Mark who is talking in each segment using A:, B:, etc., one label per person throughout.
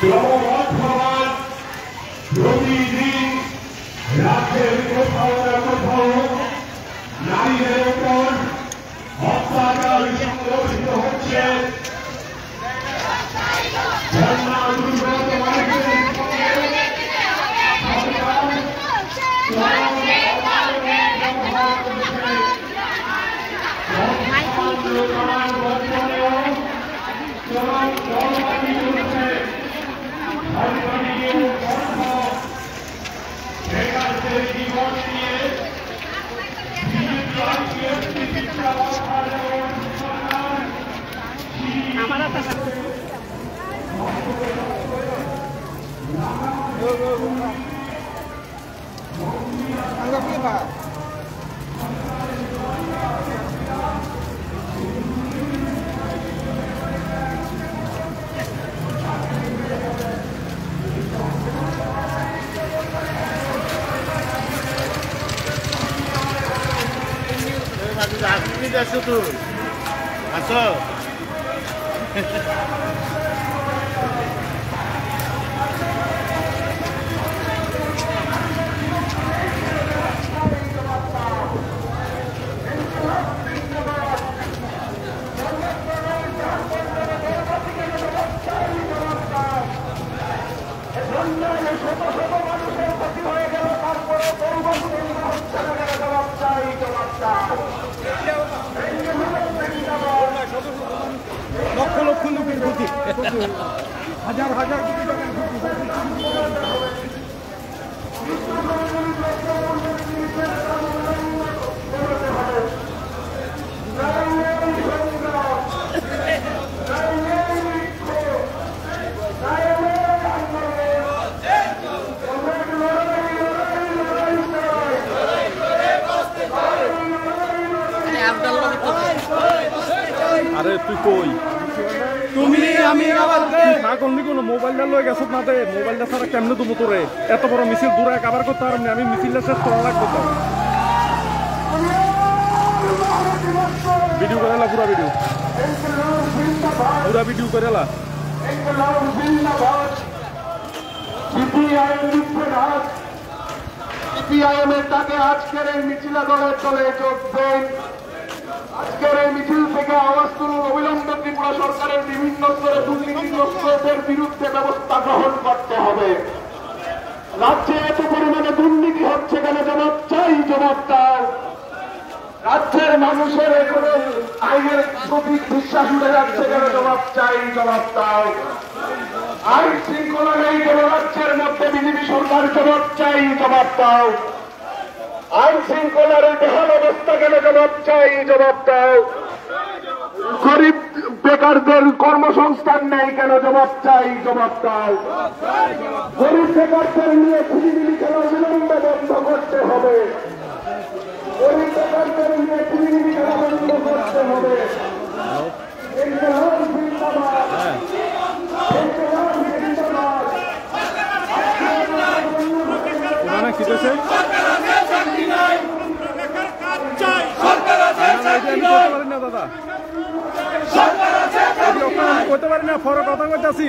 A: ক্রমবর্ধমান প্রতিদিন রাজ্যের কোথাও না কোথাও নারীদের উপর অত্যাচার সংঘটিত হচ্ছে। বন্যা দুর্গত মানুষের জীবন নিয়ে
B: শুধু আসো
C: লক্ষ লক্ষ লোকের ক্ষতি, হাজার হাজার কোটি টাকার
D: আরে তুই কই
C: তুমি আমি আবার
D: এখন কোনো মোবাইলটা লয়ে গেছো না দে মোবাইলটা ছাড়া কেমনে দেবো তোরে এত বড় মিছিল দূরে কাবার করতে পারবি আমি মিছিলটা শেষ করা লাগবে তো ভিডিও করেলা পুরা ভিডিও করেলা
A: সিপিআইএমের ডাকে আজকের এই মিছিলে দলের দলে যোগ দেন। আজকের এই মিছিল থেকে আওয়াজ তুলুন, অবিলম্বে ত্রিপুরা সরকারের বিভিন্ন স্তরে দুর্নীতিগ্রস্তদের বিরুদ্ধে ব্যবস্থা গ্রহণ করতে হবে। রাজ্যে এত পরিমাণে দুর্নীতি হচ্ছে কেন? জবাব চাই, জবাব দাও। রাজ্যের মানুষের এখনো আইনের প্রতি বিশ্বাস উঠে যাচ্ছে কেন? জবাব চাই, জবাব দাও। আইন শৃঙ্খলা নেই কেন রাজ্যের মধ্যে? বিজেপি সরকার জবাব চাই, জবাব দাও। আইন শৃঙ্খলার বেহাল অবস্থা কেন? জবাব চাই, জবাব দাও। গরিব বেকারদের কর্মসংস্থান নেই কেন? জবাব চাই, জবাব দাও। গরিব বেকারদের নিয়ে খুলিবিলি খেলা অবিলম্বে বন্ধ করতে হবে। গরিব বেকারদের নিয়ে খুলিবিলি খেলা বন্ধ করতে হবে।
D: কি করছে না দাদা করতে পারি না ফরক কথা করতেছি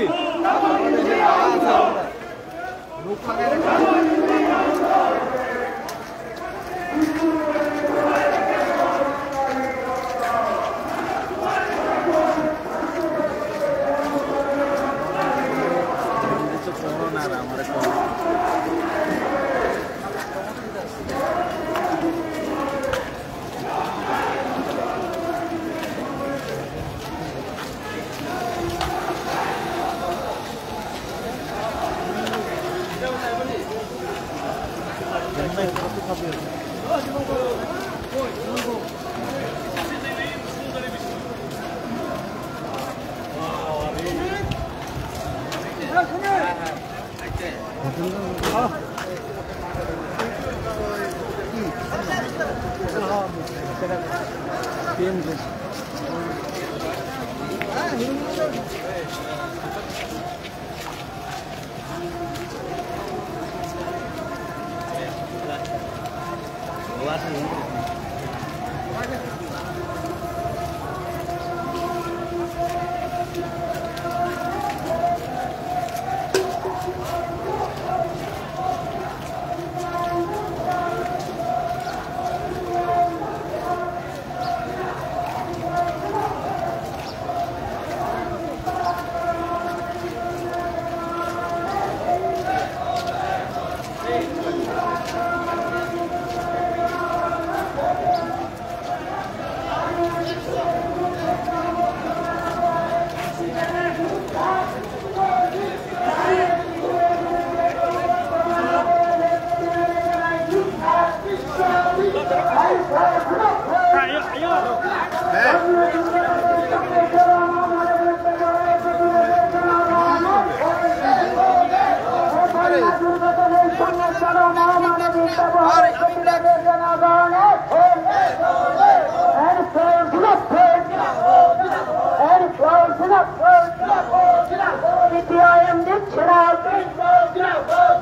E: সিপিআইএম দিচ্ছে না,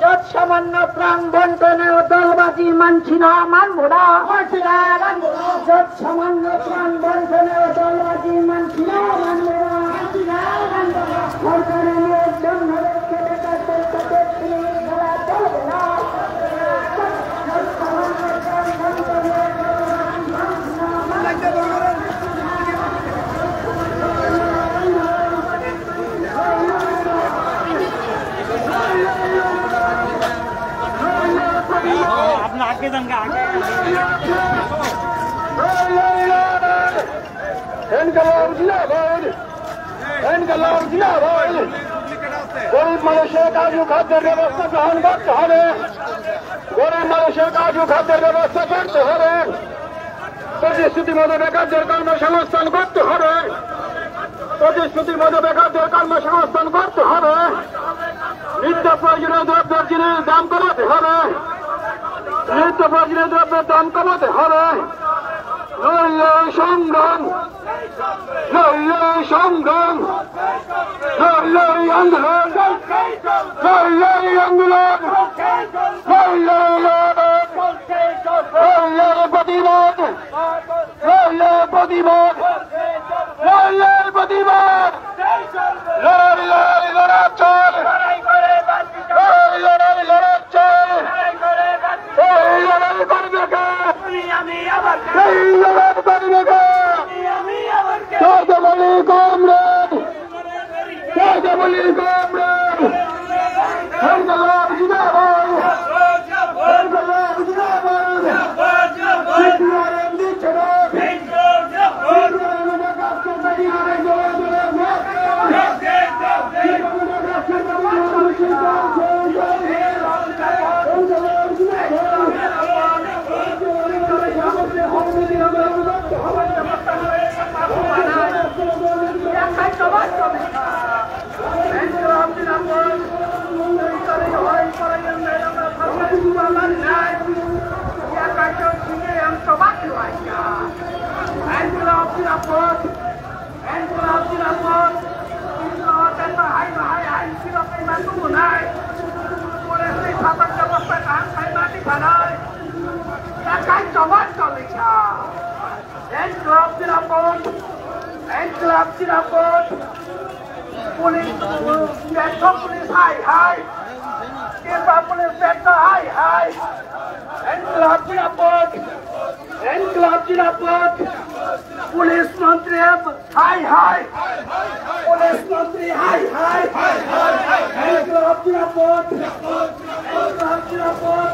E: যত সামান্য প্রাণ বন্টনেও দলবাজি মানছি না, মানবো না, যত সামান্য প্রাণ বন্টনেও দলবাজি মানছি না, মানবো না, সরকারি নিয়োগ জন্য বেকারদের সাথে খেলা চলবে না।
B: আপনি আগে যান আগে
A: গরিব মানুষের কাজু খাদ্যের ব্যবস্থা গ্রহণ করতে হবে, গরিব মানুষের কাজু খাদ্যের ব্যবস্থা করতে হবে, প্রতিশ্রুতি মতো বেকারদের কর্মসংস্থান করতে হবে, প্রতিশ্রুতির মতো বেকারদের কর্মসংস্থান করতে হবে, নিত্য প্রয়োজনীয় দ্রব্যের জিনিস দাম কমাতে হবে, নিত্য প্রয়োজনীয় দ্রব্যের দাম কমাতে হবে। নইলে সংগ্রাম, নইলে সংগ্রাম, নইলে আন্দোলন, নইলে আন্দোলন, নইলে নইলে প্রতিবাদ, নইলে প্রতিবাদ, নইলে প্রতিবাদ, লড়াই লড়া চল, লড়াই লড়া চল, এই লড়াই করবে কে, এই লড়াই করবে কে, কাকে বলি কমরেড, কাকে বলি কমরেড, ইনকলাব জিন্দাবাদ, ইনকলাব জিন্দাবাদ, সিপিআইএম দিচ্ছে না, পুলিশ পুলিশ হাই হাই পুলিশ হাই হাই এনক্লাব নিরাপদ, এনক্লাব নিরাপদ, পুলিশ মন্ত্রী হাই হাই, পুলিশ মন্ত্রী হাই হাই, এনক্লাব নিরাপদ, এনক্লাব নিরাপদ,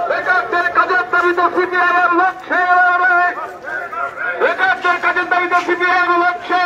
A: বেকারদের কাজের দাবিতে সিপিআইএম লক্ষ্যে, বেকারদের কাজের দাবিতে সিপিআইএম লক্ষ্যে